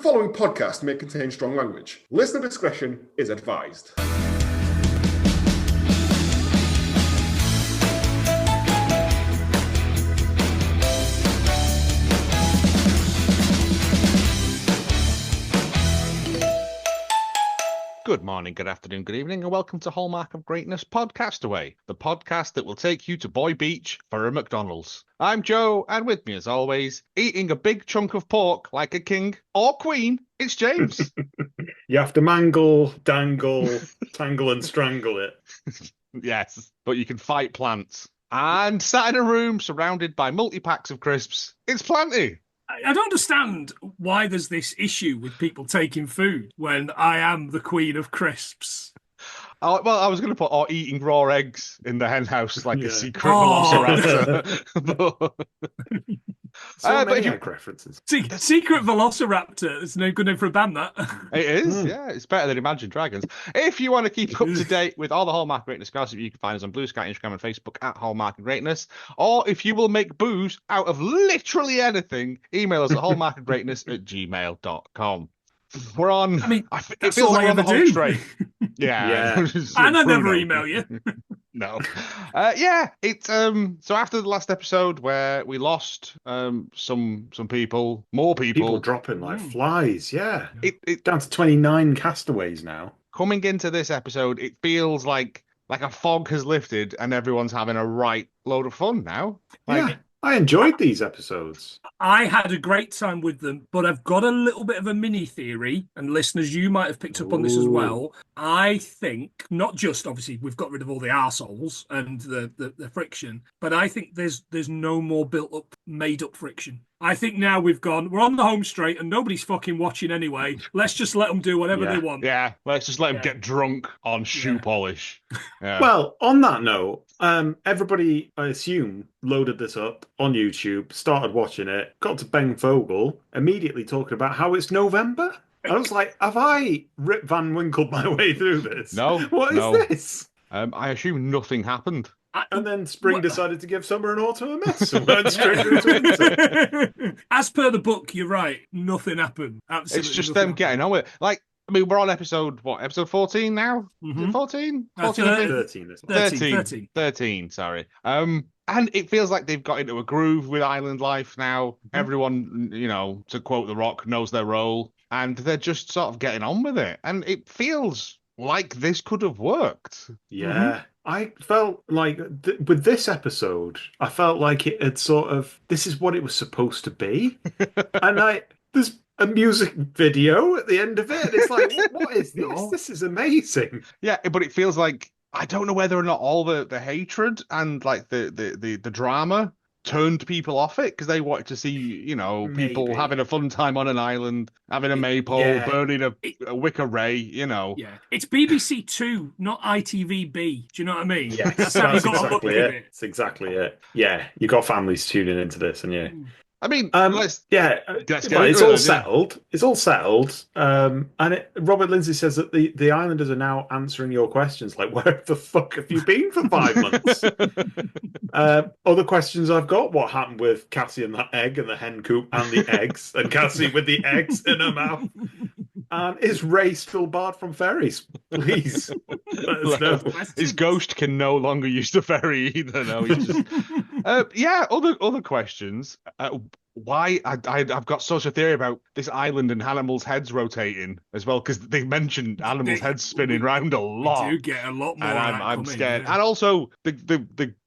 The following podcast may contain strong language. Listener discretion is advised. Good morning, good afternoon, good evening, and welcome to Hallmark of Greatness Pod-Castaway, the podcast that will take you to Boy Beach for a McDonald's. I'm Joe, and with me as always, eating a big chunk of pork like a king or queen, it's James. You have to mangle, dangle, tangle and strangle it. Yes, but you can fight plants. And sat in a room surrounded by multi-packs of crisps, it's Planty. I don't understand why there's this issue with people taking food when I am the queen of crisps. Oh, well, I was going to put eating raw eggs in the hen house like a secret velociraptor. So many if you... egg references. Secret Velociraptor. It's no good name for a band, that. It is, yeah. It's better than Imagine Dragons. If you want to keep up to date with all the Hallmark Greatness gossip, you can find us on Blue Sky, Instagram, and Facebook at Hallmark and Greatness. Or if you will make booze out of literally anything, email us at hallmarkandgreatness@gmail.com. We're on. I mean, it feels like we're on the home straight. Yeah. And I never email you. No. It's so after the last episode where we lost some people, more People dropping like flies, yeah. It down to 29 castaways now. Coming into this episode, it feels like a fog has lifted and everyone's having a right load of fun now. Yeah. I enjoyed these episodes. I had a great time with them, but I've got a little bit of a mini theory, and listeners, you might have picked up on this as well. I think, not just, obviously, we've got rid of all the arseholes and the friction, but I think there's no more built-up, made-up friction. I think now we're on the home straight and nobody's fucking watching anyway. Let's just let them do whatever they want. Yeah, let's just let them get drunk on shoe polish. Yeah. Well, on that note, everybody, I assume, loaded this up on YouTube, started watching it, got to Ben Vogel, immediately talking about how it's November. I was like, have I Rip Van Winkled my way through this? No. What is this? I assume nothing happened. And then spring decided to give summer and autumn a miss and went straight into winter. As per the book, you're right. Nothing happened. Absolutely. It's just them getting on with it. Like, I mean, we're on episode 14 now? Mm-hmm. 14? 13, sorry. And it feels like they've got into a groove with island life now. Mm-hmm. Everyone, to quote The Rock, knows their role. And they're just sort of getting on with it. And it feels like this could have worked. Yeah. Mm-hmm. I felt like with this episode, I felt like it had this is what it was supposed to be. And there's a music video at the end of it. It's like, what is this? This is amazing. Yeah, but it feels like, I don't know whether or not all the hatred and like the drama turned people off it because they wanted to see, people having a fun time on an island, having a maypole, burning a wicker ray, Yeah, it's BBC Two, not ITVB. Do you know what I mean? Yeah, that's exactly it. It's exactly it. Yeah, you got families tuning into this, and I mean, it's all settled. It's all settled. Robert Lindsay says that the islanders are now answering your questions. Like, where the fuck have you been for 5 months? Other questions I've got: what happened with Cassie and that egg and the hen coop and the eggs, and Cassie with the eggs in her mouth? And is Ray still barred from ferries? Please let us know. His ghost can no longer use the ferry either. No, he's just... Other questions. Why I've got such a theory about this island and animals' heads rotating as well, because they mentioned animals' heads spinning round a lot. They do get a lot more. And I'm scared. Yeah. And also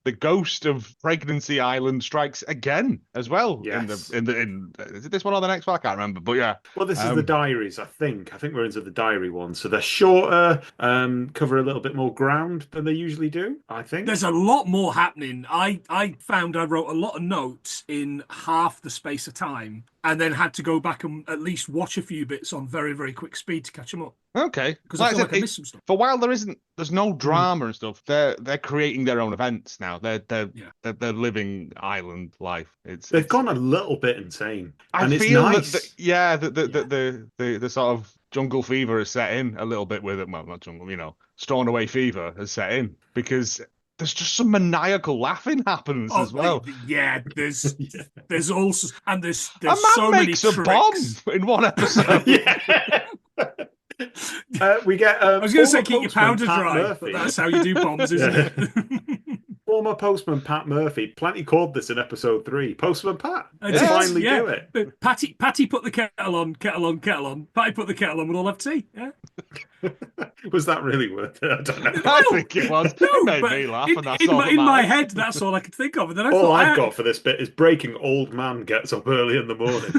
the ghost of Pregnancy Island strikes again as well. Yes. In is it this one or the next one? I can't remember. But yeah. Well, this is the diaries, I think. I think we're into the diary one. So they're shorter, cover a little bit more ground than they usually do, I think. There's a lot more happening. I found I wrote a lot of notes in half the space of time and then had to go back and at least watch a few bits on very, very quick speed to catch them up. Okay. Because I feel like I missed some stuff. For a while, there's no drama and stuff. They're creating their own events now. They're living island life. They've gone a little bit insane. I and feel it's nice. The sort of jungle fever has set in a little bit with it. Well, not jungle, Stornoway fever has set in because there's just some maniacal laughing happens as well. Yeah, there's also, and there's A man so many makes a tricks. bomb in one episode. We get. I was going to say keep your postman powder Pat dry, Murphy. but that's how you do bombs, isn't it? Former postman Pat Murphy. Plenty called this in episode 3. Postman Pat. Let's Finally do it. Patty put the kettle on. Patty put the kettle on. We'll all have tea. Yeah. Was that really worth it? I don't know. I think it was. It made me laugh, and that's all in my head, that's all I could think of. And then all I've got for this bit is breaking old man gets up early in the morning.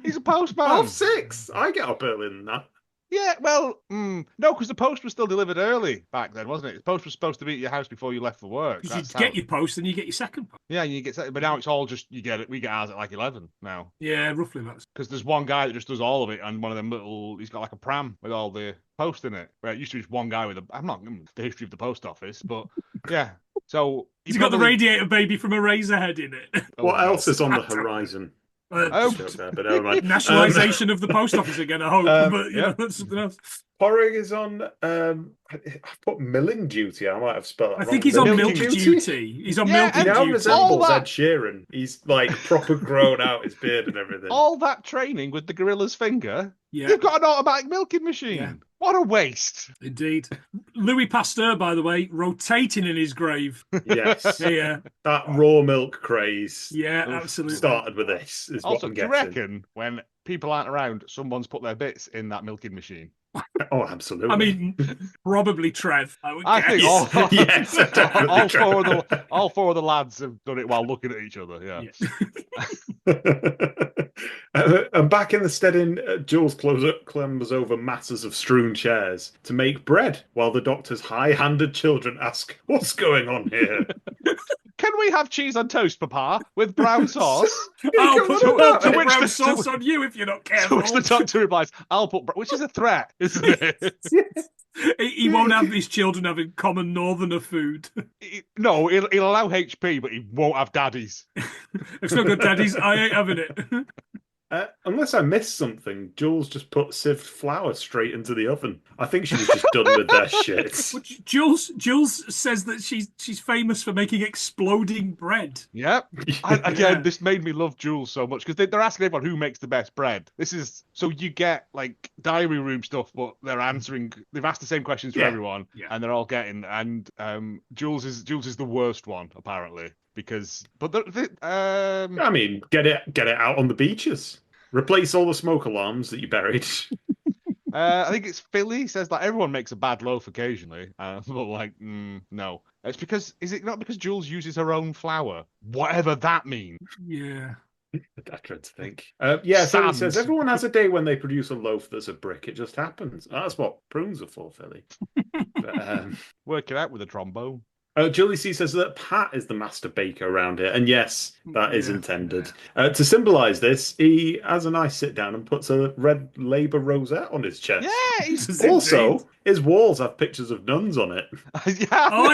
He's a postman. 6:30. I get up earlier than that. Yeah, well, no, because the post was still delivered early back then, wasn't it? The post was supposed to be at your house before you left for work. You get your post and you get your second post. Yeah, you get, but now it's all just you get it. We get ours at like 11 now. Yeah, roughly that's because there's one guy that just does all of it, and one of them he's got like a pram with all the post in it. Where it used to be just one guy with I'm not the history of the post office, but yeah. So he's got the radiator baby from a Razorhead in it. What else is on the horizon? Nationalisation of the post office again, I hope. But you know, that's something else. Porrig is on. I've put milling duty. I might have spelled that wrong. I think he's on milk duty. He's on milk duty. He now resembles Ed Sheeran. He's like proper grown out, his beard and everything. All that training with the gorilla's finger. Yeah. You've got an automatic milking machine. Yeah. What a waste. Indeed. Louis Pasteur, by the way, rotating in his grave. Yes. Yeah. That raw milk craze. Yeah, absolutely. Started with this. Is also, what I'm do you reckon when people aren't around, someone's put their bits in that milking machine? Oh, absolutely. I mean, probably Trev. I think all 4 of the lads have done it while looking at each other. Yeah. And back in the steading, Jules clambers over masses of strewn chairs to make bread, while the doctor's high-handed children ask, "What's going on here?" Can we have cheese on toast, Papa, with brown sauce? I'll put brown sauce on you if you're not careful. To which the doctor replies, "I'll put," which is a threat, isn't it? He won't have these children having common northerner food. No, he'll allow HP, but he won't have daddies. It's not good, daddies. I ain't having it. Unless I missed something, Jules just put sieved flour straight into the oven. I think she was just done with their shit. Well, Jules says that she's famous for making exploding bread. Yep. Again, this made me love Jules so much because they're asking everyone who makes the best bread. This is so you get like diary room stuff, but they're answering. They've asked the same questions for everyone, and they're all getting. And Jules is the worst one apparently. Because, I mean, get it out on the beaches. Replace all the smoke alarms that you buried. I think it's Philly says that everyone makes a bad loaf occasionally, but like, no, it's because is it not because Jules uses her own flour, whatever that means? Yeah. I tried to think. So he says everyone has a day when they produce a loaf that's a brick. It just happens. That's what prunes are for, Philly. But, work it out with a trombone. Julie C says that Pat is the master baker around here, and yes, that is intended. To symbolise this, he has a nice sit down and puts a red Labour rosette on his chest. Yeah, he's also his walls have pictures of nuns on it. I did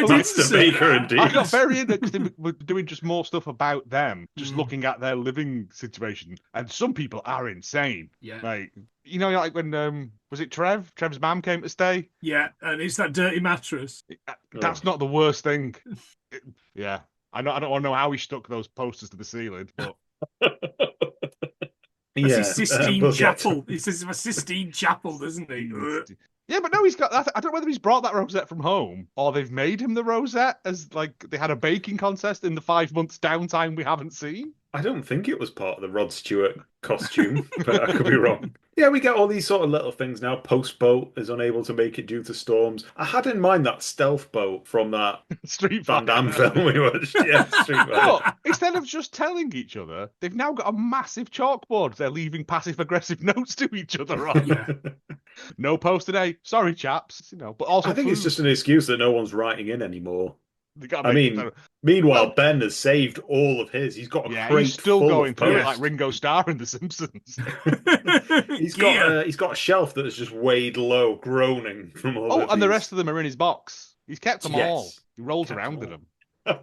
master baker that. indeed. I got very into because they were doing just more stuff about them, just looking at their living situation, and some people are insane. Yeah, like. You know, like when was it Trev? Trev's mum came to stay. Yeah, and it's that dirty mattress. That's not the worst thing. Yeah, I don't want to know how he stuck those posters to the ceiling, but That's his Sistine Chapel. He says it's a Sistine Chapel, doesn't he? Yeah, but no, he's got. I don't know whether he's brought that rosette from home or they've made him the rosette as like they had a baking contest in the 5 months downtime we haven't seen. I don't think it was part of the Rod Stewart costume, but I could be wrong. Yeah, we get all these sort of little things now. Post boat is unable to make it due to storms. I had in mind that stealth boat from that Street Van Damme film we watched. Yeah, Street Fighter. But instead of just telling each other, they've now got a massive chalkboard. They're leaving passive-aggressive notes to each other on. Yeah. No post today. Sorry, chaps. You know, but also I think it's just an excuse that no one's writing in anymore. I mean, meanwhile, Ben has saved all of his. He's got a crate he's still full going of through it posts. like Ringo Starr in The Simpsons. he's got a shelf that is just weighed low, groaning from all. Oh, of and these. the rest of them are in his box. He's kept them all. He rolls Kept around them in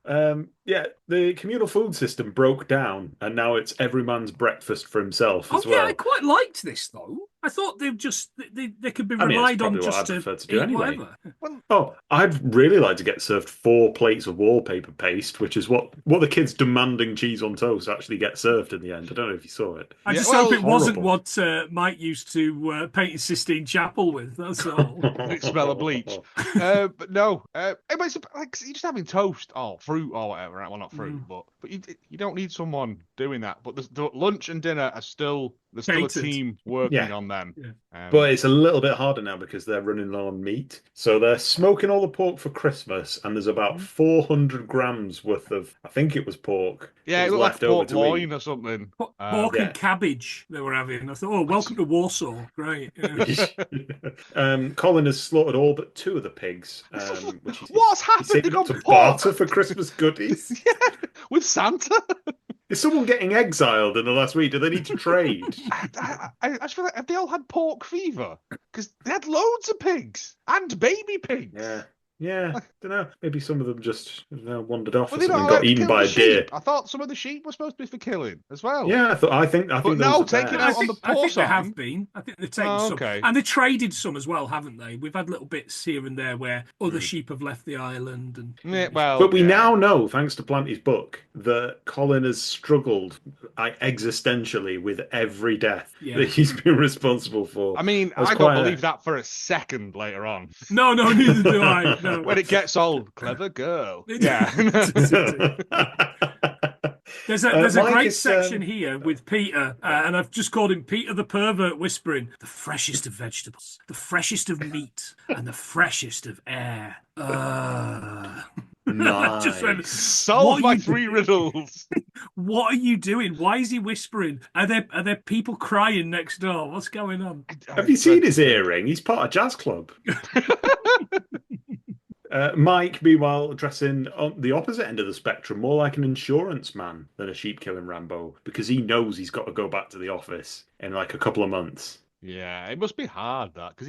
them. Yeah, the communal food system broke down, and now it's every man's breakfast for himself as Oh yeah, well. I quite liked this though. I thought they could be I mean, it's relied on probably what just I'd to prefer to do eat anyway. whatever. Oh, I'd really like to get served 4 plates of wallpaper paste, which is what the kids demanding cheese on toast actually get served in the end. I don't know if you saw it. I Yeah, just well, hope it wasn't horrible. what Mike used to paint his Sistine Chapel with. That's all. Did it smell of bleach? But no, it's like you're just having toast or fruit or whatever. Right? Well, not fruit, but you don't need someone doing that. But the lunch and dinner are still there's still a Catered. team working Yeah. on them. Yeah. But it's a little bit harder now because they're running low on meat. So they're smoking all the pork for Christmas, and there's about 400 grams worth of, I think it was pork, Yeah, that it was looked like left over pork to loin eat. or something. Pork yeah. and cabbage they were having. I thought, oh, welcome to Warsaw. Great. Yeah. Colin has slaughtered all but 2 of the pigs, which What's he's happening saving up on to pork? barter for Christmas goodies. Yeah, with Santa. Is someone getting exiled in the last week? Do they need to trade? I just feel like have they all had pork fever? Because they had loads of pigs and baby pigs. Yeah, don't know. Maybe some of them just wandered off Well, or they something, don't got like to eaten kill by the a deer. sheep. I thought some of the sheep were supposed to be for killing as well. Yeah, I think But those no, are taking theirs. out on the I think they porcine. have been. I think they've taken Oh, some. okay. And they traded some as well, haven't they? We've had little bits here and there where other sheep have left the island. And Yeah, well, But we yeah. now know, thanks to Planty's book, that Colin has struggled existentially with every death that he's been responsible for. I mean, That's I don't quite believe that for a second later on. No, neither do I. No. When it gets old, clever girl. It- Yeah. There's a Mike great is, section here with Peter, and I've just called him Peter the Pervert, whispering, the freshest of vegetables, the freshest of meat, and the freshest of air. Nice. Just went, Solve What my you- 3 riddles. what are you doing? Why is he whispering? Are there people crying next door? What's going on? Have you seen his earring? He's part of jazz club. Mike, meanwhile, dressing on the opposite end of the spectrum, more like an insurance man than a sheep killing Rambo, because he knows he's got to go back to the office in like a couple of months. Yeah, it must be hard that because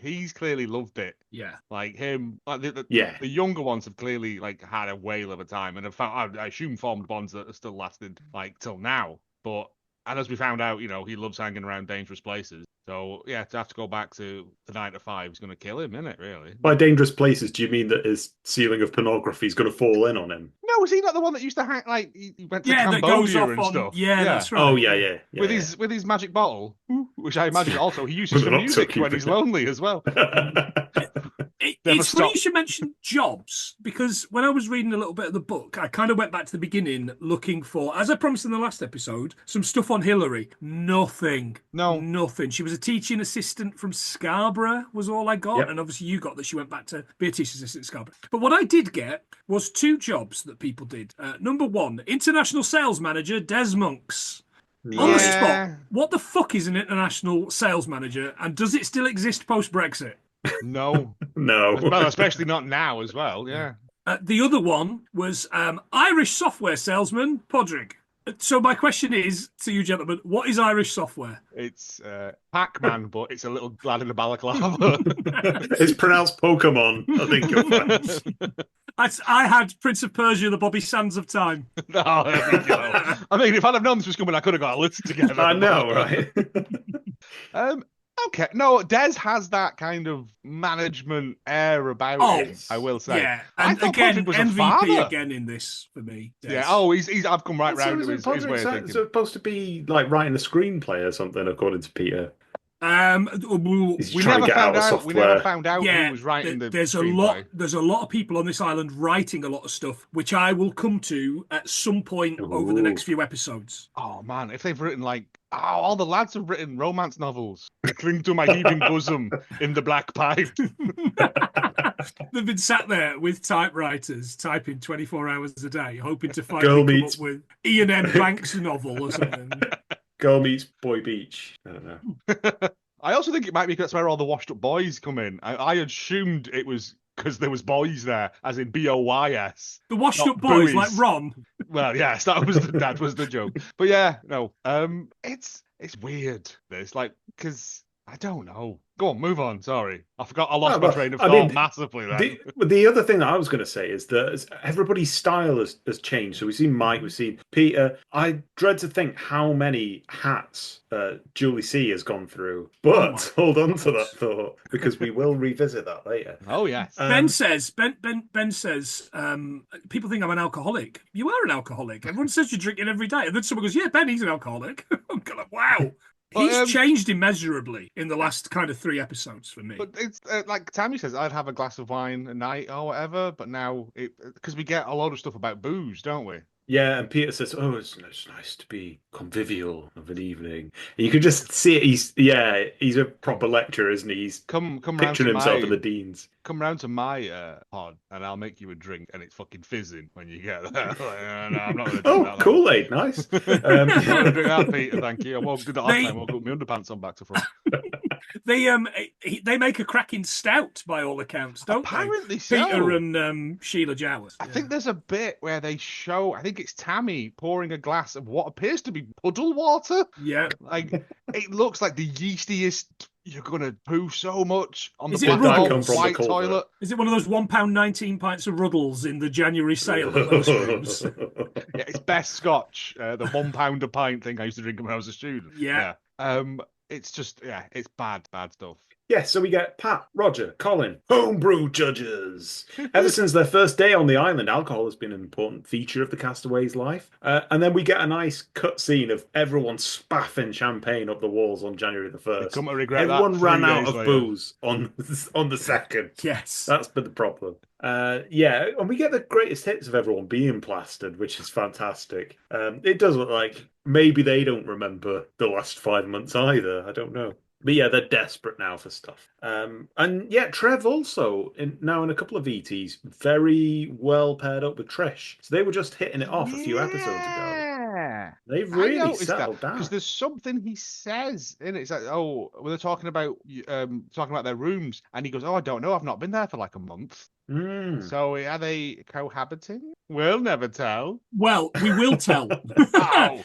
he's clearly loved it. Yeah. Like him, like the younger ones have clearly like had a whale of a time and have found, I assume, formed bonds that are still lasted like till now. But and as we found out, he loves hanging around dangerous places. So yeah, to have to go back to the 9 to 5 is going to kill him, isn't it? Really? By dangerous places, do you mean that his ceiling of pornography is going to fall in on him? No, is he not the one that used to hang like he went to that goes Cambodia off and on. stuff? Yeah, that's right. Oh yeah. With his magic bottle, which I imagine also he uses for With an music octocube when he's in it. lonely as well. It's funny stop. you should mention jobs, because when I was reading a little bit of the book, I kind of went back to the beginning looking for, as I promised in the last episode, some stuff on Hillary. Nothing. She was a teaching assistant from Scarborough was all I got. Yep. And obviously you got that she went back to be a teaching assistant at Scarborough. But what I did get was 2 jobs that people did. Number 1, international sales manager, Des Monks. On the spot, what the fuck is an international sales manager, and does it still exist post-Brexit? No. No. Well, especially not now as well. Yeah. The other one was Irish software salesman, Podrick. So my question is to you gentlemen, what is Irish software? It's Pac-Man, but it's a little lad in a balaclava. It's pronounced Pokemon, I think you'll find. I had Prince of Persia, the Bobby Sands of time. No, there we go. I mean, if I'd have known this was coming, I could have got a list together. I know, right? Okay, no, Des has that kind of management air about him, I will say. Yeah, I and thought again, Podrick was a MVP father. again in this for me. Des. Yeah, I've come right round to his way of thinking. Supposed to be like writing a screenplay or something, according to Peter. We never found out who was writing the screenplay. There's a lot of people on this island writing a lot of stuff, which I will come to at some point over the next few episodes. Oh man, if they've written all the lads have written romance novels. Cling to my heaving bosom in the black pipe. They've been sat there with typewriters typing 24 hours a day, hoping to finally Girl come meets- up with Ian M. Banks' novel or something. Girl meets Boy Beach. I don't know. I also think it might be that's where all the washed up boys come in. I assumed it was because there was boys there, as in BOYS. The washed Not up boys buoys. like Ron. Well, yes, that was the joke. But yeah, no, it's weird. It's like because I don't know. Go on, move on. Sorry. I lost my train of thought massively then. The other thing that I was going to say is that everybody's style has changed. So we've seen Mike, we've seen Peter. I dread to think how many hats Julie C has gone through. But hold on to that thought, because we will revisit that later. Oh, yes. Ben says, people think I'm an alcoholic. You are an alcoholic. Everyone says you're drinking every day. And then someone goes, yeah, Ben, he's an alcoholic. I'm kind of, wow. He's changed immeasurably in the last kind of 3 episodes for me. But it's like Tammy says, I'd have a glass of wine a night or whatever. But now, because we get a lot of stuff about booze, don't we? Yeah, and Peter says, "Oh, it's nice to be convivial of an evening." And you can just see it. He's a proper lecturer, isn't he? He's come picturing himself in the deans. Come round to my pod, and I'll make you a drink, and it's fucking fizzing when you get there. Like, no, I'm not going to do that. Oh, Kool-Aid, nice. I'm not going to drink that, Peter. Thank you. I won't do that last time. I won't put my underpants on back to front. They make a cracking stout by all accounts, don't Apparently they? So. Peter and Sheila Jowers. I think there's a bit where they show, I think it's Tammy pouring a glass of what appears to be puddle water. Yeah. Like, it looks like the yeastiest. You're going to poo so much on the white toilet. Is it one of those £1.19 pints of Ruddles in the January sale at those rooms? Yeah, it's best Scotch, the £1 a pint thing I used to drink when I was a student. Yeah. It's just, it's bad stuff. Yes, so we get Pat, Roger, Colin, homebrew judges. Ever since their first day on the island, alcohol has been an important feature of the castaways' life. And then we get a nice cut scene of everyone spaffing champagne up the walls on January the 1st. Come to regret everyone ran out of later. Booze on the 2nd. Yes. That's been the problem. And we get the greatest hits of everyone being plastered, which is fantastic. It does look like maybe they don't remember the last 5 months either. I don't know. But yeah, they're desperate now for stuff. And yeah, Trev also, now in a couple of ETs, very well paired up with Trish. So they were just hitting it off a few episodes ago. They've really settled down. Because there's something he says in it. It's like, when they're talking about their rooms, and he goes, "Oh, I don't know. I've not been there for like a month." So are they cohabiting? We'll never tell. Well, we will tell.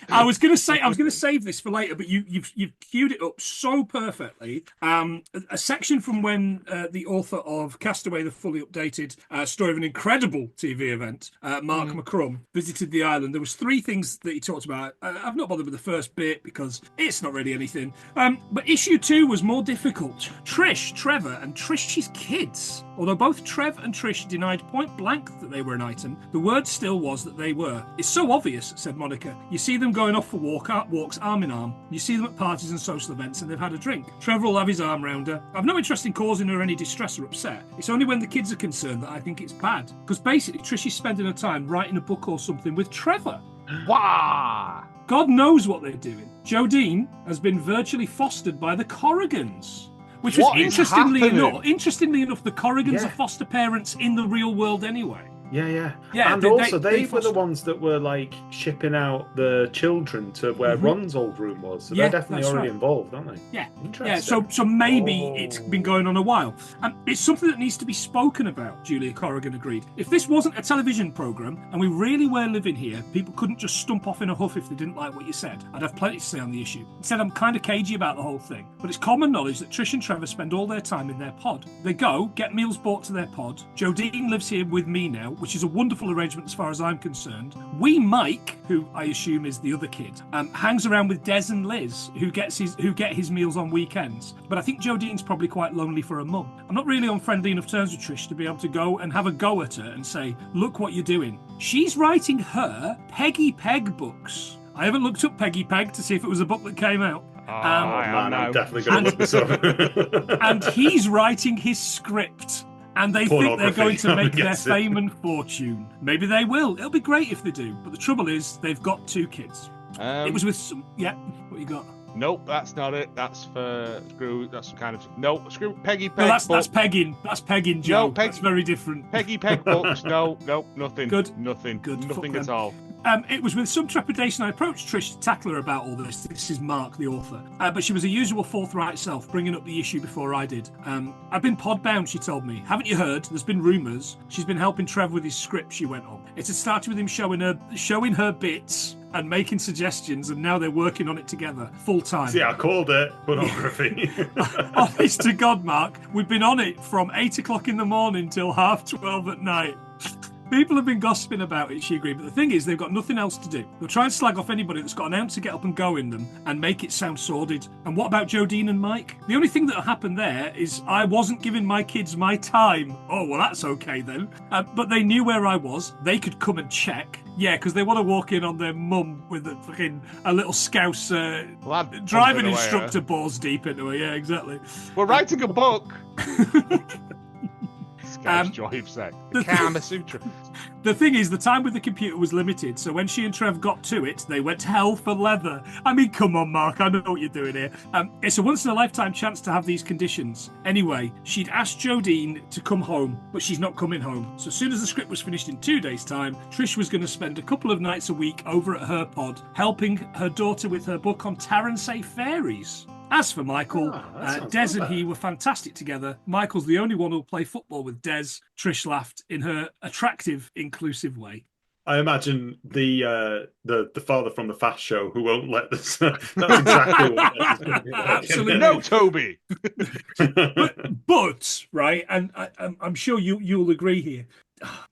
I was going to save this for later, but you've queued it up so perfectly. A section from when the author of Castaway, the fully updated story of an incredible TV event, Mark McCrum, visited the island. There was 3 things that he talked about. I've not bothered with the first bit because it's not really anything. But issue 2 was more difficult. Trish, Trevor, and Trish's kids. Although both Trev and Trish denied point blank that they were an item, the word still was that they were. It's so obvious, said Monica. You see them going off for walks arm in arm. You see them at parties and social events and they've had a drink. Trevor will have his arm round her. I've no interest in causing her any distress or upset. It's only when the kids are concerned that I think it's bad. Because basically Trish is spending her time writing a book or something with Trevor. Wow! God knows what they're doing. Jodine has been virtually fostered by the Corrigans. Which was interestingly enough, the Corrigans are foster parents in the real world anyway. Yeah. And also, they were the ones that were like shipping out the children to where Ron's old room was. So they're definitely already involved, aren't they? Yeah. Interesting. So maybe it's been going on a while. And it's something that needs to be spoken about, Julia Corrigan agreed. If this wasn't a television programme and we really were living here, people couldn't just stump off in a huff if they didn't like what you said. I'd have plenty to say on the issue. Instead, I'm kind of cagey about the whole thing. But it's common knowledge that Trish and Trevor spend all their time in their pod. They go, get meals brought to their pod. Jodine lives here with me now, which is a wonderful arrangement as far as I'm concerned. Wee Mike, who I assume is the other kid, hangs around with Des and Liz, who get his meals on weekends. But I think Jodine's probably quite lonely for her mum. I'm not really on friendly enough terms with Trish to be able to go and have a go at her and say, look what you're doing. She's writing her Peggy Peg books. I haven't looked up Peggy Peg to see if it was a book that came out. I'm definitely going to look this up. And he's writing his script. And they think they're going to make their fame and fortune. Maybe they will. It'll be great if they do. But the trouble is, they've got 2 kids. It was with some... Yeah, what you got? Nope, that's not it. That's for screw. That's some kind of... No, screw Peggy Peg. No, that's pegging. That's pegging, Joe. No, that's very different. Peggy Peg books. No, nothing. Good. Nothing. Good. Nothing at all. It was with some trepidation I approached Trish to tackle her about all this. This is Mark, the author. But she was her usual forthright self, bringing up the issue before I did. I've been pod-bound, she told me. Haven't you heard? There's been rumours. She's been helping Trev with his script, she went on. It had started with him showing her bits, and making suggestions, and now they're working on it together full time. See, I called it pornography. Honest to God, Mark, we've been on it from 8 o'clock in the morning till 12:30 at night. People have been gossiping about it, she agreed, but the thing is, they've got nothing else to do. They'll try and slag off anybody that's got an ounce to get up and go in them and make it sound sordid. And what about Jodine and Mike? The only thing that'll happen there is I wasn't giving my kids my time. Oh, well, that's okay then. But they knew where I was. They could come and check. Yeah, because they want to walk in on their mum with a little Scouse driving instructor balls deep into her. Yeah, exactly. We're writing a book. Joy of sex. The Kama Sutra. The thing is, the time with the computer was limited, so when she and Trev got to it, they went hell for leather. I mean, come on, Mark, I know what you're doing here. It's a once-in-a-lifetime chance to have these conditions. Anyway, she'd asked Jodine to come home, but she's not coming home. So as soon as the script was finished in 2 days' time, Trish was going to spend a couple of nights a week over at her pod, helping her daughter with her book on Tarrant fairies. As for Michael, Des and he were fantastic together. Michael's the only one who'll play football with Des. Trish laughed in her attractive, inclusive way. I imagine the father from the Fast Show who won't let this. That's exactly what Des is going to be like. Absolutely. No, Toby. but right, and I'm sure you'll agree here.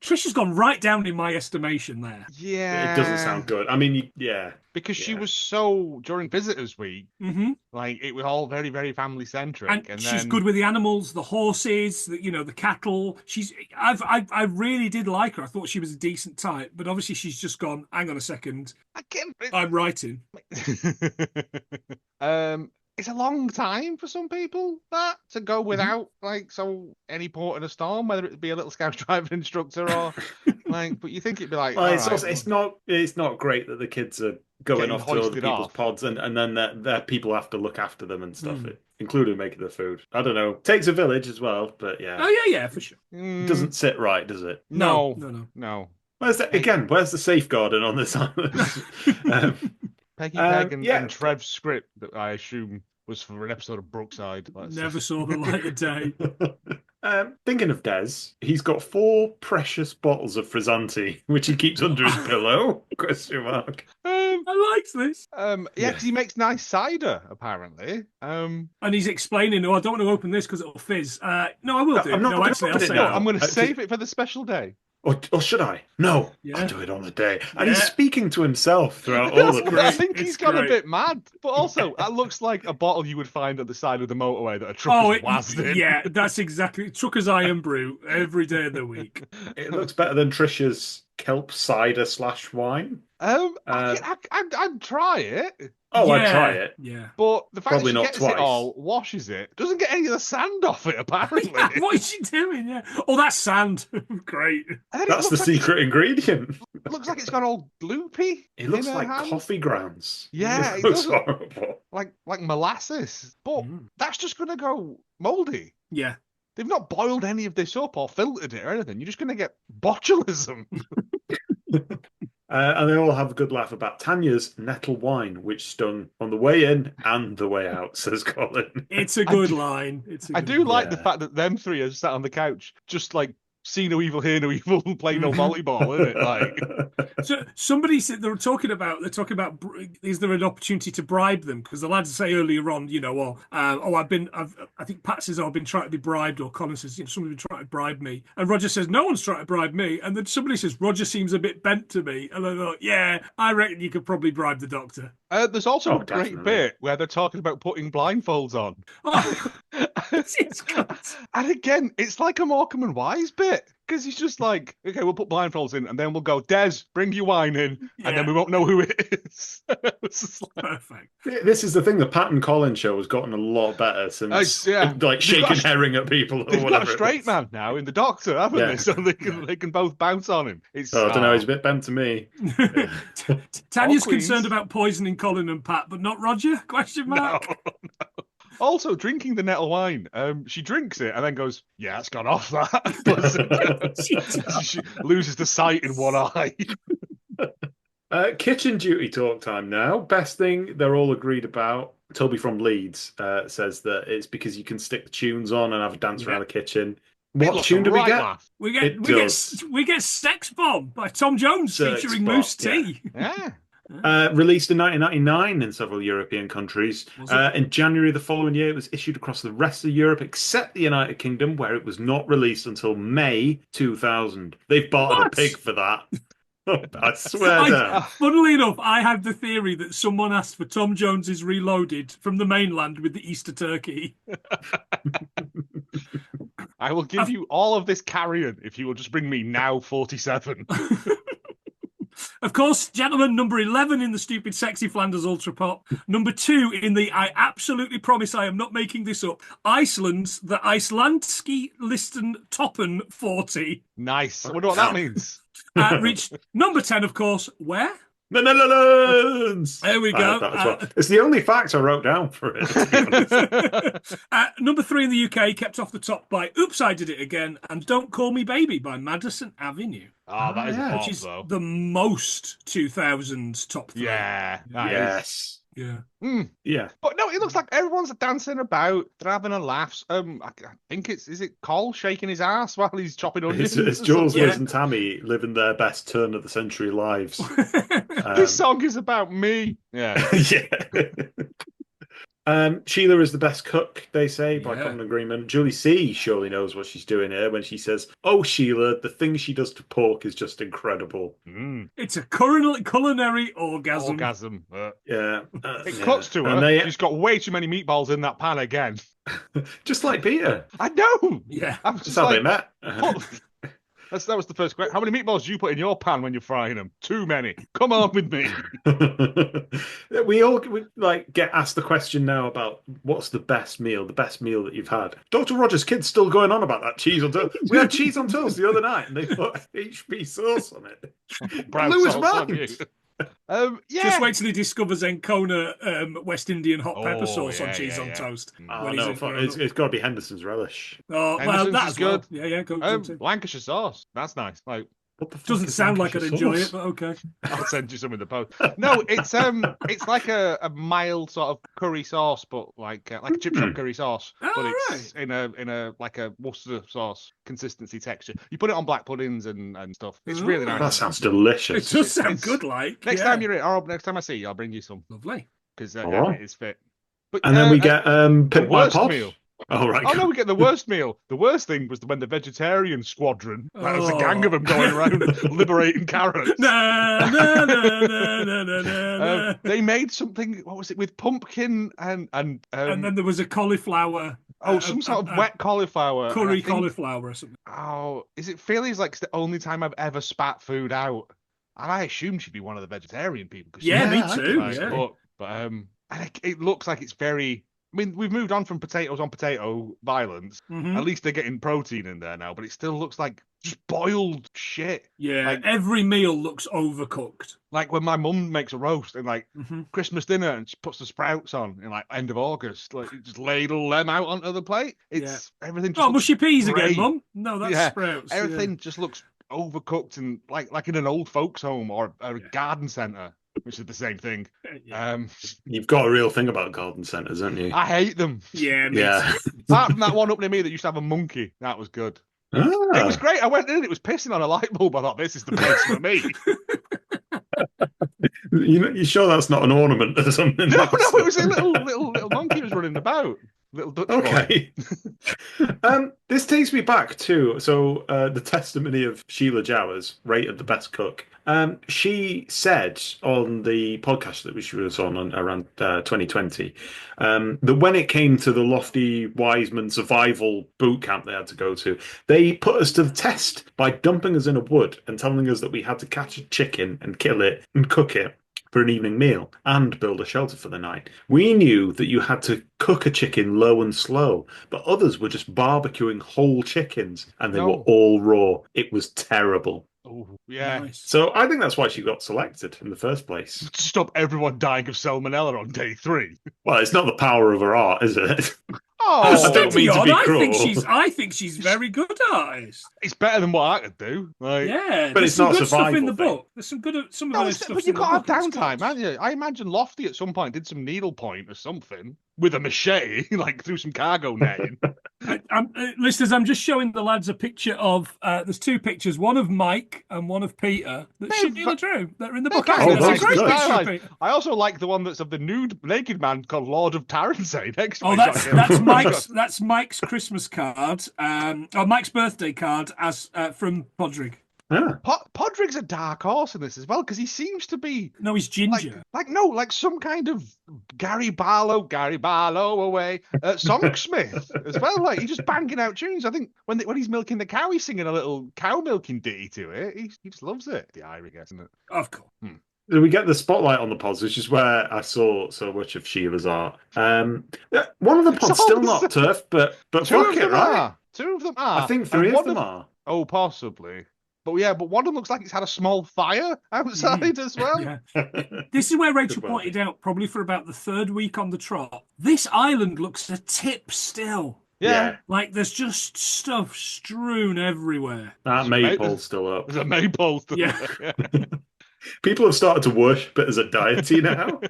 Trish has gone right down in my estimation there. Yeah. It doesn't sound good. I mean, yeah. Because she was so, during Visitors Week, mm-hmm. like, it was all very, very family-centric. And she's good with the animals, the horses, the cattle. I really did like her. I thought she was a decent type. But obviously she's just gone, hang on a second. I'm writing. It's a long time for some people to go without any port in a storm, whether it be a little Scout driving instructor or but you think it'd be like, well, it's not great that the kids are going off to other people's pods and then their people have to look after them and stuff, including making the food. I don't know. Takes a village as well, but yeah. Oh yeah, for sure. Doesn't sit right, does it? No. Where's the safeguarding on this island? Peggy Peg and Trev's script that I assume was for an episode of Brookside. Never saw the light of day. Thinking of Des, he's got 4 precious bottles of Frizzanti, which he keeps under his pillow. Question mark. I like this. Because he makes nice cider, apparently. And he's explaining, I don't want to open this because it'll fizz. No, I will do. I'll say no. I'm going to save it for the special day. Or should I? No, I'll do it on the day. And he's speaking to himself throughout all of this. I think he's gone a bit mad. But also, that looks like a bottle you would find at the side of the motorway that a truck is whizzed in. Yeah, that's exactly. Trucker's Iron Brew every day of the week. It looks better than Trisha's kelp cider / wine. I'd try it. I'd try it. Yeah. But the fact Probably that she not gets twice. it all, washes it, doesn't get any of the sand off it, apparently. What is she doing? Yeah. Oh, that's sand. Great. That's the secret ingredient. It looks like it's gone all gloopy. It looks like coffee grounds. Yeah, it looks horrible. Like molasses. But that's just going to go mouldy. Yeah. They've not boiled any of this up or filtered it or anything. You're just going to get botulism. And they all have a good laugh about Tanya's nettle wine, which stung on the way in and the way out, says Colin. It's a good line. I do like the fact that them 3 are sat on the couch, just like, see no evil, hear no evil, play no volleyball, isn't it? Like, so somebody said they're talking about is there an opportunity to bribe them? Because the lads say earlier on, I think Pat says, I've been trying to be bribed, or Colin says, somebody's been trying to bribe me, and Roger says, no one's trying to bribe me, and then somebody says, Roger seems a bit bent to me, and I thought, yeah, I reckon you could probably bribe the doctor. There's also a great bit where they're talking about putting blindfolds on. And again, it's like a Morecambe and Wise bit, because he's just like, okay, we'll put blindfolds in, and then we'll go, Des, bring your wine in, and then we won't know who it is. Perfect. This is the thing, the Pat and Colin show has gotten a lot better since, like, shaking herring at people or whatever. They've got a straight man now in the Doctor, haven't they? So they can both bounce on him. I don't know, he's a bit bent to me. Tanya's concerned about poisoning Colin and Pat, but not Roger? Question mark. No. Also, drinking the nettle wine, she drinks it and then goes, yeah, it's gone off that. She loses the sight in one eye. Kitchen duty talk time now. Best thing they're all agreed about. Toby from Leeds says that it's because you can stick the tunes on and have a dance around the kitchen. What tune do we get? We get Sex Bomb by Tom Jones featuring Moose T. Yeah. Released in 1999 in several European countries. In January the following year, it was issued across the rest of Europe except the United Kingdom, where it was not released until May 2000. They've bartered a pig for that. I swear down. Funnily enough, I had the theory that someone asked for Tom Jones's Reloaded from the mainland with the Easter turkey. I will give you all of this carrion if you will just bring me Now 47. Of course, gentlemen, number 11 in the Stupid Sexy Flanders Ultra Pop. Number 2 in the I absolutely promise I am not making this up, Iceland's the Icelandski Listen Toppen 40. Nice. I wonder what that means. Reached number 10, of course, where? The Netherlands! There we go. It's the only fact I wrote down for it, to be honest. Number 3 in the UK, kept off the top by Oops, I Did It Again and Don't Call Me Baby by Madison Avenue. Oh, that is a pop, which is though. the most 2000s top 3. Yeah. Yes. Yeah. Yeah. But no, it looks like everyone's dancing about. They're having a laugh. I think is it Cole shaking his ass while he's chopping onions? It's Jules, Liz, and Tammy living their best turn of the century lives. This song is about me. Yeah. Yeah. Sheila is the best cook, they say, by common agreement. Julie C. surely knows what she's doing here when she says, "Oh, Sheila, the thing she does to pork is just incredible." It's a culinary orgasm. Yeah. It cuts to her. She's got way too many meatballs in that pan again. Just like Peter. I know. Yeah. I'm That's how they met. That was the first question. How many meatballs do you put in your pan when you're frying them? Too many. Come on with me. We all get asked the question now about what's the best meal that you've had. Dr. Rogers' kid's still going on about that cheese on toast. We had cheese on toast the other night and they put HP sauce on it. Brown blew his sauce on mind. you. Just wait till he discovers Encona West Indian hot pepper sauce on cheese on toast. Oh, no, it's got to be Henderson's relish. Oh, well, that's good. Yeah, go. Lancashire sauce. That's nice. Like, doesn't sound like I'd enjoy it, but okay. I'll send you some in the post. No, it's like a mild sort of curry sauce, but like a chip shop curry sauce, but it's in a like a Worcester sauce consistency texture. You put it on black puddings and stuff. It's really nice. That sounds delicious. It does sound good. Like next time you're in, or next time I see you, I'll bring you some. Lovely, because it is fit. But, and then we get Pimp My Pod. Meal. Oh, right. Oh, no, we get the worst meal. The worst thing was when the vegetarian squadron, there was a gang of them going around liberating carrots. They made something, what was it, with pumpkin and then there was a cauliflower. Some sort of wet cauliflower. Curry cauliflower or something. Oh, is it Philly's like it's the only time I've ever spat food out? And I assumed she'd be one of the vegetarian people. Yeah, me too. But it looks like it's very... I mean, we've moved on from potatoes on potato violence. At least they're getting protein in there now, but it still looks like just boiled shit. Yeah, like, every meal looks overcooked. Like when my mum makes a roast and like Christmas dinner and she puts the sprouts on in like end of August, like you just ladle them out onto the plate. It's everything. Just mushy peas great. again, Mum. No, that's sprouts. Everything just looks overcooked and like in an old folks' home or a garden centre. Which is the same thing. You've got a real thing about garden centres, haven't you? I hate them. Yeah, Apart from that one up near me that used to have a monkey. That was good. It was great. I went in and it was pissing on a light bulb. I thought, this is the place for me. You sure that's not an ornament or something? No, it was a little monkey was running about. Little Dutch boy. This takes me back to the testimony of Sheila Jowers, rated the best cook. She said on the podcast that she was on around 2020 that when it came to the Lofty Wiseman survival boot camp they had to go to, they put us to the test by dumping us in a wood and telling us that we had to catch a chicken and kill it and cook it for an evening meal and build a shelter for the night. We knew that you had to cook a chicken low and slow, but others were just barbecuing whole chickens and they were all raw. It was terrible. Oh, yeah. Nice. So I think that's why she got selected in the first place. To stop everyone dying of salmonella on day 3. Well, it's not the power of her art, is it? Oh, I don't mean to be cruel. I think she's very good artist. It's better than what I could do. Like, but it's not good survival stuff in the thing. book. There's some good some of those stuff. But you've got to have downtime, haven't you? I imagine Lofty at some point did some needlepoint or something with a machete, like through some cargo netting. Listeners, I'm just showing the lads a picture of. There's two pictures, one of Mike and one of Peter that Sheila drew. They're in the book. Oh, That's that's a great good. picture. Peter. I also like the one that's of the naked man called Lord of Tarrantay next. Oh, that's Mike's Christmas card, or Mike's birthday card, as from Podrick. Yeah. Podrick's a dark horse in this as well because he seems to be he's ginger. Like some kind of Gary Barlow away songsmith as well. Like he's just banging out tunes. I think when he's milking the cow, he's singing a little cow milking ditty to it. He just loves it. The Irish, isn't it? Of course. We get the spotlight on the pods, which is where I saw so much of Sheila's art. One of the pods still not turf, but fuck it, right? Two of them are. I think three of them are. Oh, possibly. But one of them looks like it's had a small fire outside as well. Yeah. This is where Rachel pointed out, probably for about the third week on the trot, this island looks a tip still. Yeah. Like there's just stuff strewn everywhere. That maypole's still up. There's a maypole still up. Yeah. People have started to worship it as a deity now.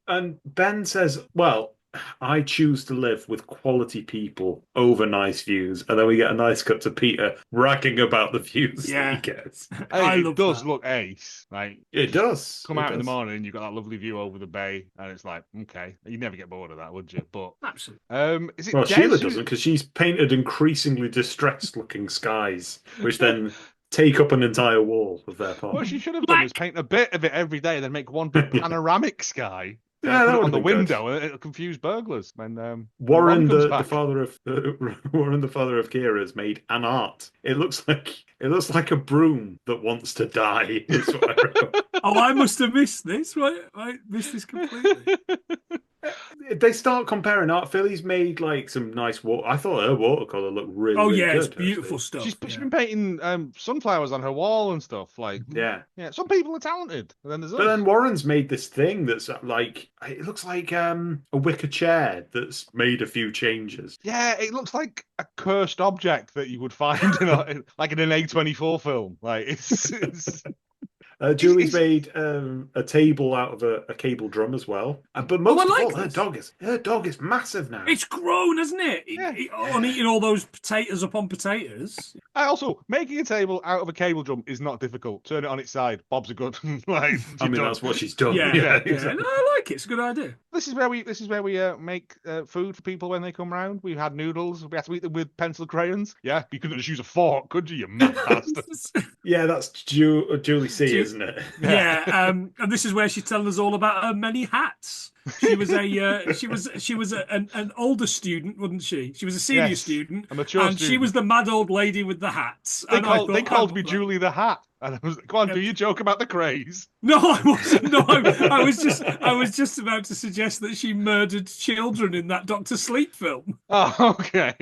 And Ben says, well, I choose to live with quality people over nice views. And then we get a nice cut to Peter ragging about the views that he gets. It does look ace. Like it does. Come out in the morning and you've got that lovely view over the bay. And it's like, okay. You'd never get bored of that, would you? But absolutely. Is it well, Sheila doesn't because she's painted increasingly distressed looking skies, which then take up an entire wall of their part. What she should have done is paint a bit of it every day and then make one big panoramic sky. Yeah, that on the window, and it'll confuse burglars. When Warren, the father of Warren, the father of Kira, has made an art. It looks like a broom that wants to die. Is what I wrote. Oh, I must have missed this. I missed this completely. They start comparing art. Philly's made like some nice water. I thought her watercolor looked really. Oh really yeah, good, it's beautiful stuff. She's been painting sunflowers on her wall and stuff. Like yeah. Some people are talented. And then there's but then Warren's made this thing that's like it looks like a wicker chair that's made a few changes. Yeah, it looks like a cursed object that you would find in an A24 film. Like it's Julie's made a table out of a cable drum as well. But most of all, her dog is massive now. It's grown, hasn't it? On eating all those potatoes upon potatoes. Also, making a table out of a cable drum is not difficult. Turn it on its side. Bob's a good. That's what she's done. Yeah. Exactly. No, I like it. It's a good idea. This is where we make food for people when they come round. We had noodles. We had to eat them with pencil crayons. Yeah, you couldn't just use a fork, could you? You mad bastard. Yeah, that's Julie C, isn't it? Yeah, and this is where she's telling us all about her many hats. She was an older student, wasn't she? She was a senior student, a mature student. She was the mad old lady with the hats. They called me Julie the Hat. And I was like, go on, do your joke about the craze. No, I wasn't. No, I was just about to suggest that she murdered children in that Dr. Sleep film. Oh, okay.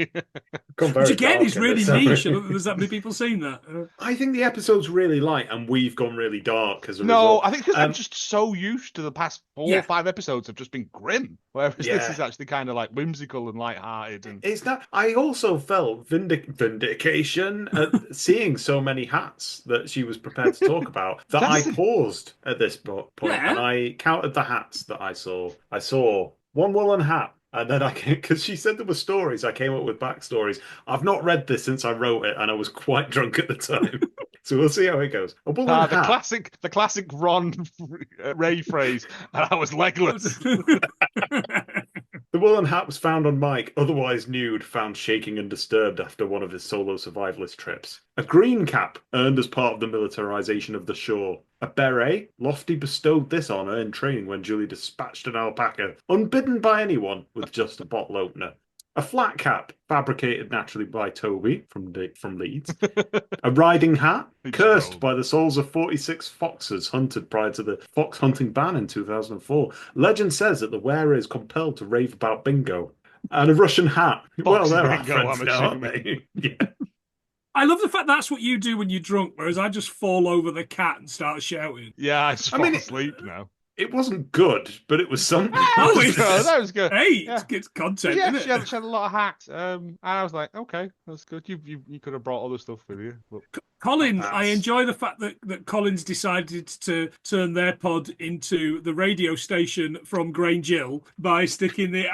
Which again is really niche. I don't think there's that many people seen that. I think the episode's really light and we've gone really dark as a No, result. I think because I'm just so used to the past 4 or 5 episodes have just been grim. Whereas this is actually kind of like whimsical and light-hearted. And it's not. I also felt vindication at seeing so many hats that she was prepared to talk about that I paused at this point and I counted the hats that I saw. I saw one woolen hat. And then because she said there were stories, I came up with backstories. I've not read this since I wrote it, and I was quite drunk at the time. So we'll see how it goes. A woolen hat. The classic Ron Ray phrase, and I was legless. The woolen hat was found on Mike, otherwise nude, found shaking and disturbed after one of his solo survivalist trips. A green cap, earned as part of the militarization of the shore. A beret, Lofty bestowed this honor in training when Julie dispatched an alpaca, unbidden by anyone, with just a bottle opener. A flat cap, fabricated naturally by Toby from Leeds. A riding hat, cursed by the souls of 46 foxes hunted prior to the fox hunting ban in 2004. Legend says that the wearer is compelled to rave about bingo. And a Russian hat. Well, they're our friends now, aren't they? Yeah. I love the fact that's what you do when you're drunk, whereas I just fall over the cat and start shouting. Yeah, I just fall asleep now. It wasn't good, but it was something. That was good. Hey, it's good content, isn't it? She had a lot of hats. And I was like, okay, that's good. You could have brought other stuff with you. But... Colin, I enjoy the fact that Colin's decided to turn their pod into the radio station from Grange Hill by sticking the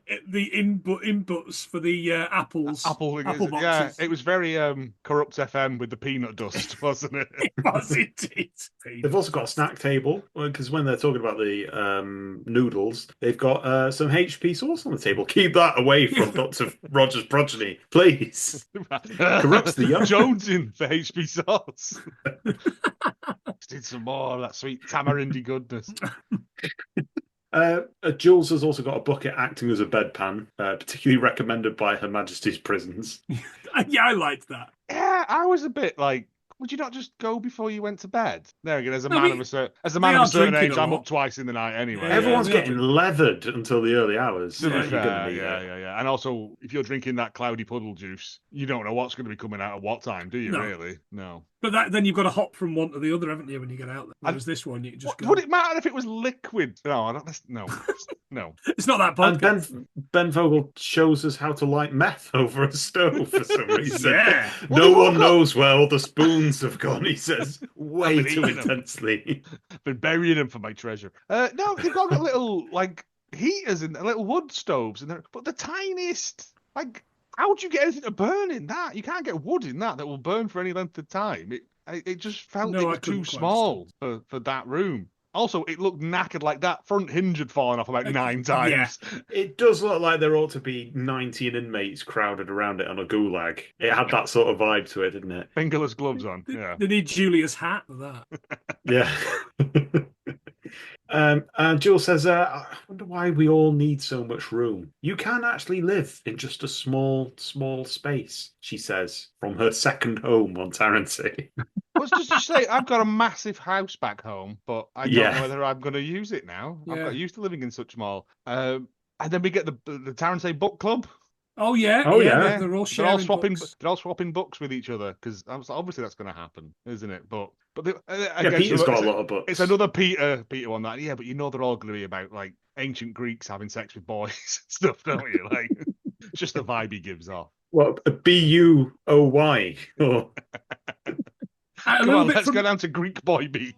inputs for the apples. Apple boxes. Yeah, it was very Corrupt FM with the peanut dust, wasn't it? It was indeed. They've also got a snack table, because when they're talking about the noodles, they've got some HP sauce on the table. Keep that away from Dr. Roger's progeny, please. Corrupts the young. Jonesing for HP sauce. Just need some more of that sweet tamarindy goodness. Jules has also got a bucket acting as a bedpan, particularly recommended by Her Majesty's prisons. Yeah, I liked that. Yeah, I was a bit like, would you not just go before you went to bed? There again, as a man of a certain age, I'm up twice in the night anyway. Everyone's getting leathered until the early hours. Yeah. And also, if you're drinking that cloudy puddle juice, you don't know what's going to be coming out at what time, do you? No. Really? No. But then you've got to hop from one to the other, haven't you, when you get out there? Whereas this one, you can just go. Would it matter if it was liquid? No. It's not that podcast. And Ben Vogel shows us how to light meth over a stove for some reason. Yeah. No one knows where all the spoons have gone, he says, way too intensely. Been burying them for my treasure. No, they've got little, heaters and little wood stoves, but the tiniest, how would you get anything to burn in that? You can't get wood in that will burn for any length of time. It just felt it was too small for that room. Also, it looked knackered, like that front hinge had fallen off about 9 times. Yeah. It does look like there ought to be 19 inmates crowded around it on a gulag. It had that sort of vibe to it, didn't it? Fingerless gloves on, yeah. They need Julia's hat for that. Yeah. And Jules says, I wonder why we all need so much room. You can actually live in just a small space, she says, from her second home on Tarancy. Well, just to say, I've got a massive house back home, but I don't know whether I'm going to use it now. Yeah. I've got used to living in such small. And then we get the Tarancy book club. Oh yeah. They're all sharing. They're all swapping books with each other because obviously that's going to happen, isn't it? But Peter's got a lot of books. It's another Peter one that. Yeah, but they're all going to be about ancient Greeks having sex with boys and stuff, don't you? Just the vibe he gives off. Well, BUOY. Oh. Come on, let's go down to Greek Boy Beach.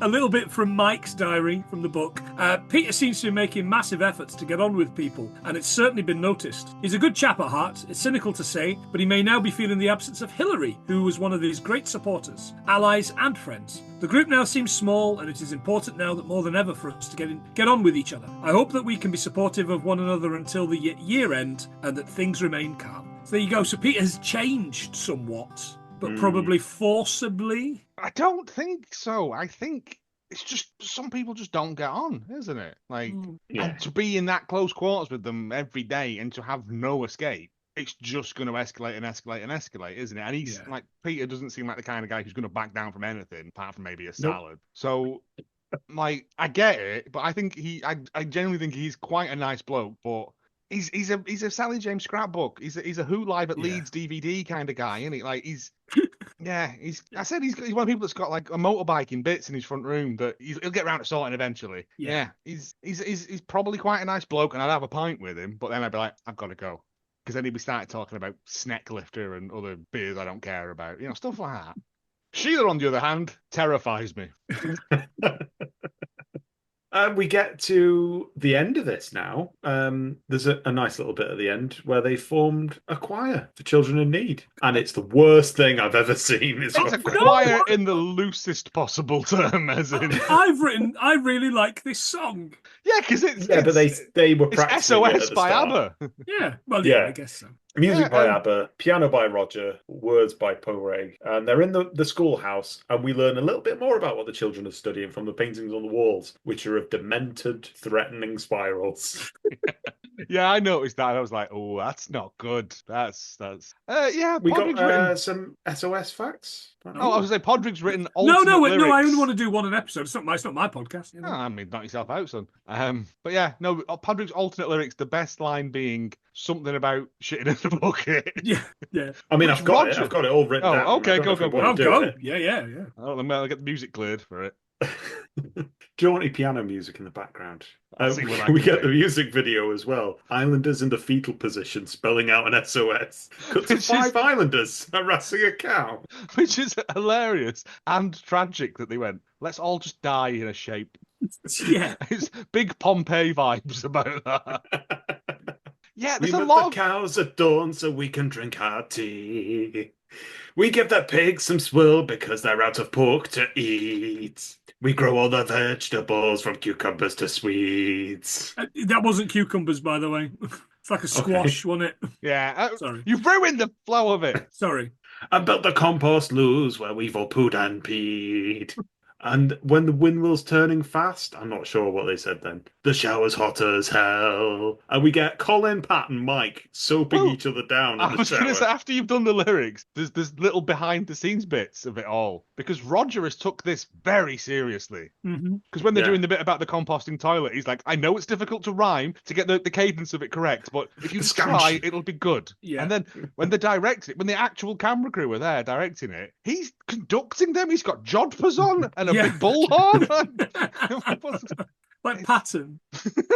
A little bit from Mike's diary from the book. Peter seems to be making massive efforts to get on with people, and it's certainly been noticed. He's a good chap at heart. It's cynical to say, but he may now be feeling the absence of Hillary, who was one of his great supporters, allies and friends. The group now seems small, and it is important now that more than ever for us to get on with each other. I hope that we can be supportive of one another until the year end, and that things remain calm. So there you go. So Peter has changed somewhat. But probably forcibly? I don't think so. I think it's just some people just don't get on, isn't it? And to be in that close quarters with them every day and to have no escape, it's just going to escalate and escalate and escalate, isn't it? And he's Peter doesn't seem like the kind of guy who's going to back down from anything apart from maybe a salad. So, I get it, but I think I genuinely think he's quite a nice bloke, but he's a Sally James scrapbook. He's a Who Live at Leeds DVD kind of guy, isn't he? He's one of the people that's got a motorbike in bits in his front room that he'll get around to sorting eventually. Yeah. He's probably quite a nice bloke, and I'd have a pint with him, but then I'd be like, I've got to go. Because then he'd be started talking about Snecklifter and other beers I don't care about, stuff like that. Sheila, on the other hand, terrifies me. We get to the end of this now. There's a nice little bit at the end where they formed a choir for children in need. And it's the worst thing I've ever seen. It's a choir in the loosest possible term, as in... I really like this song. Yeah, because it's... Yeah, but they were practicing SOS by ABBA. Yeah, well, yeah, I guess so. Music by ABBA, piano by Roger, words by Poreg. And they're in the schoolhouse, and we learn a little bit more about what the children are studying from the paintings on the walls, which are of demented, threatening spirals. Yeah, I noticed that. I was like, oh, that's not good. That's we got some SOS facts. I was going to say, Podrick's written No, lyrics. I only want to do one an episode. It's not my podcast. Oh, I mean, knock yourself out, son. But yeah, no, Podrick's alternate lyrics, the best line being something about shitting in the bucket. Yeah. I mean, I've got it all written down. Okay, go. Go. Yeah. I'll get the music cleared for it. jaunty piano music in the background. I'll see what I We can get do. the music video as well. Islanders in the fetal position, spelling out an SOS. Cut to Which is- 5 islanders harassing a cow. Which is hilarious and tragic that they went, let's all just die in a shape. Yeah. It's big Pompeii vibes about that. Yeah, We there's a milk lot the of... cows at dawn so we can drink our tea. We give the pigs some swill because they're out of pork to eat. We grow all the vegetables from cucumbers to sweets. That wasn't cucumbers, by the way. It's like a squash, wasn't it? Yeah, Sorry. you've ruined the flow of it. Sorry. And built the compost loos where we've all pooed and peed. And when the windmill's turning fast, I'm not sure what they said then. The shower's hot as hell. And we get Colin, Pat, and Mike soaping Well, each other down in I the was going to say, shower. after you've done the lyrics, there's little behind the scenes bits of it all. Because Roger has took this very seriously. Mm-hmm. Because when they're Yeah. doing the bit about the composting toilet, he's like, I know it's difficult to rhyme to get the cadence of it correct, but if you just try, it'll be good. Yeah. And then when they direct it, when the actual camera crew are there directing it, he's conducting them. He's got jodhpurs on and a Yeah. big bullhorn. Like pattern.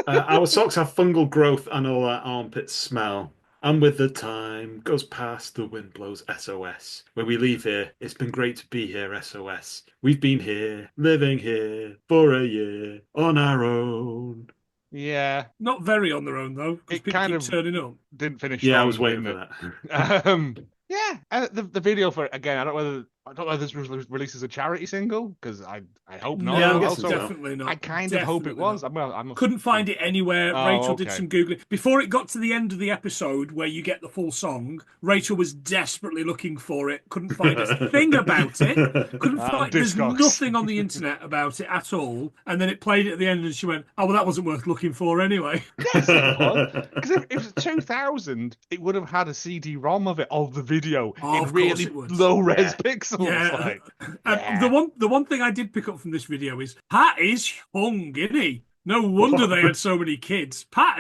Our socks have fungal growth and all our armpits smell. And with the time goes past, the wind blows SOS. When we leave here, it's been great to be here, SOS. We've been here, living here, for a year, on our own. Yeah, Not very on their own, though, because It people kind keep of- turning up. didn't finish. Yeah, I strong, was waiting didn't for it? that. Yeah, the video for it, again, I don't know whether this was released as a charity single, because I hope not. Yeah, I'm No, guessing so. definitely not. I kind of hope it Definitely was. not. I'm Couldn't find it anywhere. Oh, Rachel did okay. some Googling. Before it got to the end of the episode where you get the full song, Rachel was desperately looking for it. Couldn't find a thing about it. Couldn't find. There's Discogs. nothing on the internet about it at all. And then it played it at the end and she went, oh, well, that wasn't worth looking for anyway. Yes, it was. Because if it was 2000, it would have had a CD-ROM of it, of the video, Oh, in of course really it would. low-res Yeah. pixels. Yeah. Like. And the one thing I did pick up from this video is Pat is hung, isn't he? No wonder they had so many kids. Pat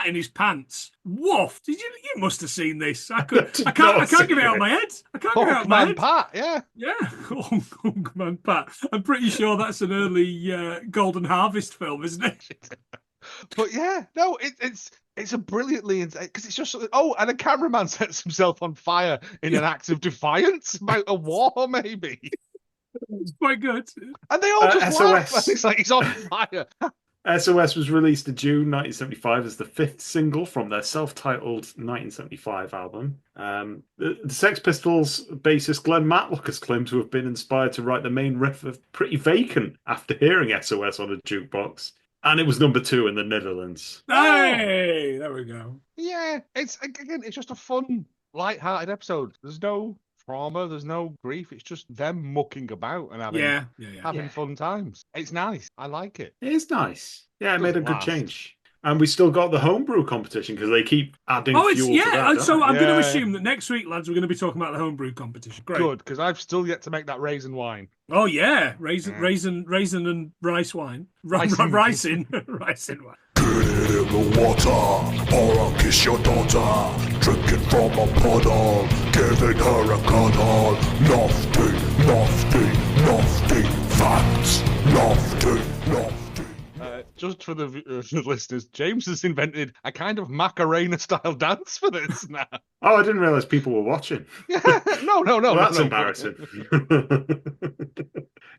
in his pants. Woof! You must have seen this. I can't give it out of my head. I can't give it out of my Hawkman head. Pat, yeah. Yeah, Hung Pat. I'm pretty sure that's an early Golden Harvest film, isn't it? But yeah, no, it's a brilliantly, because it's just, oh, and a cameraman sets himself on fire in an act of defiance about a war, maybe. It's quite good. And they all just SOS. laugh. And it's like, he's on fire. SOS was released in June 1975 as the 5th single from their self-titled 1975 album. The Sex Pistols bassist Glenn Matlock has claimed to have been inspired to write the main riff of Pretty Vacant after hearing SOS on a jukebox. And it was number 2 in the Netherlands. Hey, there we go. Yeah, it's just a fun, light-hearted episode. There's no trauma, there's no grief. It's just them mucking about and having fun times. It's nice. I like it. It is nice. Yeah, it made a Doesn't good last. change. And we still got the homebrew competition because they keep adding Oh, it's fuel to that. so I'm going to Yeah. assume that next week, lads, we're going to be talking about the homebrew competition. Great. Good, because I've still yet to make that raisin wine. Oh yeah, raisin and rice wine. Ricin. Ricin wine. Get it in the water, or I'll kiss your daughter. Drinking from a puddle, giving her a cuddle. Lofty, lofty, lofty facts. Lofty, lofty. Just for the listeners, James has invented a kind of Macarena-style dance for this now. Oh, I didn't realize people were watching. No, Well, that's no. embarrassing.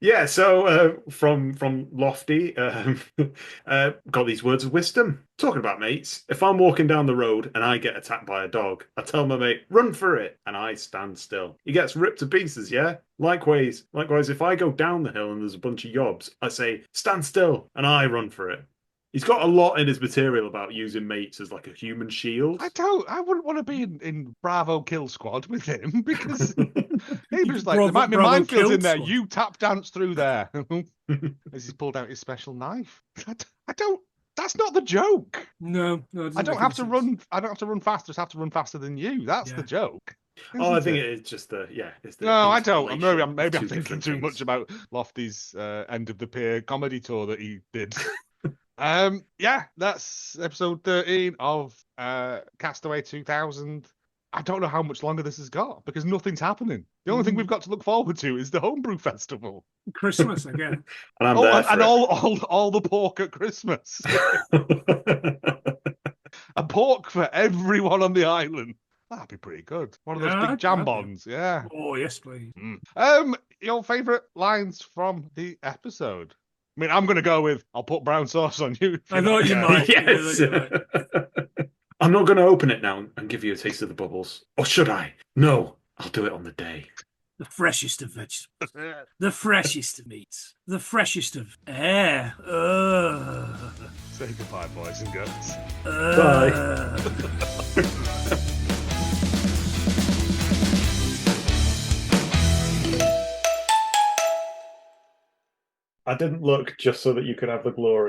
Yeah, so from Lofty, got these words of wisdom. Talking about mates, if I'm walking down the road and I get attacked by a dog, I tell my mate, run for it, and I stand still. He gets ripped to pieces, yeah? Likewise, if I go down the hill and there's a bunch of yobs, I say, stand still, and I run for it. He's got a lot in his material about using mates as like a human shield. I wouldn't want to be in Bravo Kill Squad with him because he was like, Bravo- there might be Bravo minefields Kill in there. Squad. You tap dance through there. As he's pulled out his special knife. I don't. That's not the joke. No, it doesn't I don't make have any to sense. run. I don't have to run fast. I just have to run faster than you. That's Yeah. the joke. Oh, I isn't think it? it is just it's the No, I don't. interpolation Maybe of I'm two thinking different too things. much about Lofty's end of the pier comedy tour that he did. Yeah, that's episode 13 of Castaway 2000. I don't know how much longer this has got because nothing's happening. The only thing we've got to look forward to is the homebrew festival. Christmas again. And I'm there for and it. all the pork at Christmas. A pork for everyone on the island. That'd be pretty good. One of those big jambons, yeah. Oh, yes, please. Your favourite lines from the episode? I mean, I'm going to go with, I'll put brown sauce on you. I thought you might. Yes. I'm not going to open it now and give you a taste of the bubbles. Or should I? No, I'll do it on the day. The freshest of vegetables. The freshest of meats. The freshest of air. Say goodbye, boys and girls. Bye. I didn't look just so that you could have the glory